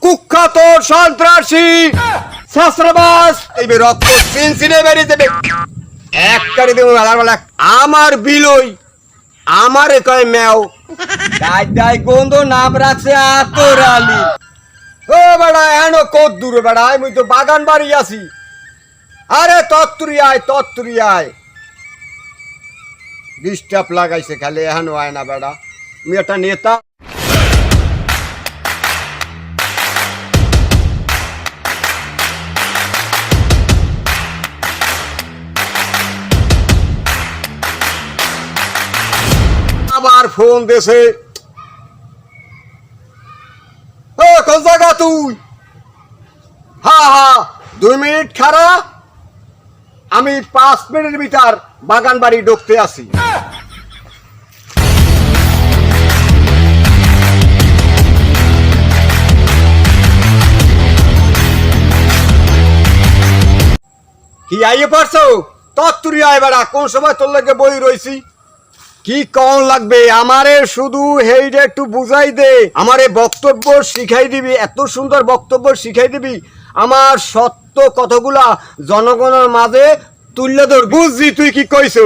কুখ্যাত সন্ত্রাসী ছাত্রাবাস এই রক্ত সিনসিনে বেরিয়ে দেবে একবারে দেব আমার বিলই আমারে কয় মেও দাই গন্ধ নাম রাখছে আতরালি ও বেড়া এনো কত দূরে বেড়া আমি তো বাগান বাড়ি আছি আরে তত্তুরি আয় ডিস্টার্ব লাগাইছে খালি এখনো আয় না বেড়া আমি একটা নেতা আবার ফোন দেছে ও কোন জায়গা তুই হ্যাঁ 2 মিনিট খারা আমি 5 মিনিটের ভিতর বাগান বাড়ি ঢুকতে আসি কি আইয়ে পারছো তত্তুরি আয় বেড়া কোন সময় তোর লাগে বই রইছি কি কম লাগবে আমারে শুধু হেইটা একটু বুঝাই দে আমারে বক্তব্য শিখাই দিবি এত সুন্দর বক্তব্য শিখাই দিবি আমার সত্য কথাগুলা জনগণের মাঝে তুলে ধর বুঝছি তুই কি কইছো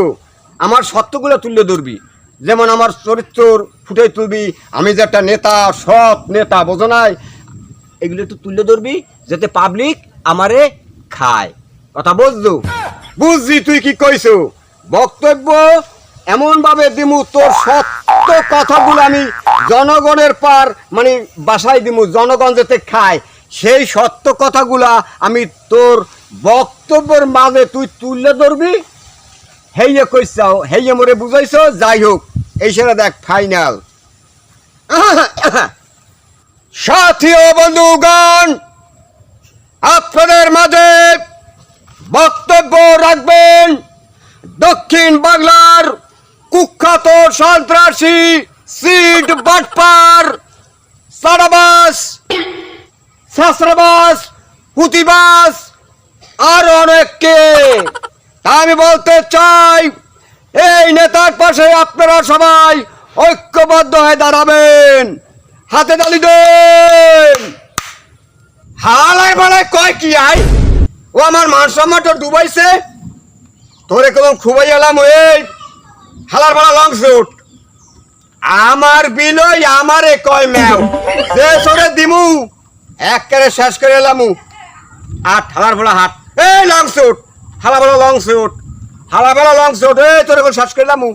আমার সত্যগুলা তুলে ধরবি যেমন আমার চরিত্র ফুটে তুলবি আমি যে একটা নেতা সৎ নেতা বোঝো নাই এগুলো একটু তুলে ধরবি যাতে পাবলিক আমারে খায় কথা বুঝছি তুই কি কইছো বক্তব্য এমন ভাবে দিমু তোর সত্য কথাগুলো আমি জনগণের পার মানে বাসায় দিমু জনগণ যাতে খায় সেই সত্য কথাগুলা আমি তোর বক্তব্যের মাঝে তুই তুলে ধরবি হেইয়ে কইছাও হেইয়ে মোরে বুঝাইছো যাই হোক এই সেটা দেখ ফাইনাল সাথী ও বন্ধুগণ আপনাদের মাঝে বক্তব্য রাখবেন দক্ষিণ বাংলার কুখ্যাত সন্ত্রাসী সিড বাটপার সারাবাস ছাত্রাবাস পুঁতিবাস আর অনেককে আমি বলতে চাই এই নেতার পাশে আপনারা সবাই ঐক্যবদ্ধ হয়ে দাঁড়াবেন হাতে তালি দেন হালায় বালায় কয় কি আই ও আমার মান সম্মানটা ডুবাইছে তোরে কলম খুবই এলাম এই হালার বালা লং শুট আমার বিলই আমারে কয় ম্যাও যে সরে দিমু একবারে শেষ করে এলামু আট হালার বালা হাট এই লং শুট হালা বালা লং শুট এই তোরে কোন শেষ করে এলামু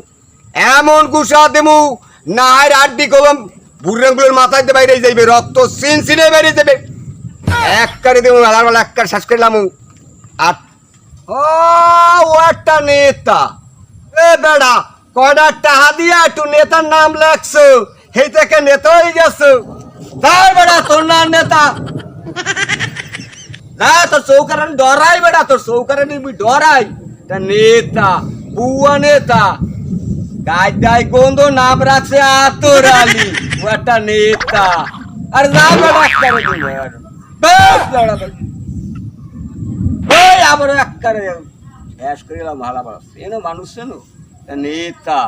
এমন গুসা দিমু না আর আড্ডি কলম বুড়াগুলোর মাথায় দিয়ে বাইরে যাইবে রক্ত সিনসিনে বেরিয়ে যাবে একবারে দিমু হালার বালা একবারে শেষ করে এলামু আট ও একটা নেতা এ বেড়া কয়টা টাকা দিয়া একটু নেতার নাম লেখছো সেই থেকে নেতা হয়ে গেছো তাই বেড়া তোর নাম নেতা না তোর চৌকারানি ডরাই বেড়া তোর চৌকারানি ডরাই তা নেতা বুয়া নেতা গাই গন্ধ নাম রাখছে আতরালি ও একটা নেতা আর যা বেড়া আবার একবারে শেষ করে ভালো মানুষ নেতা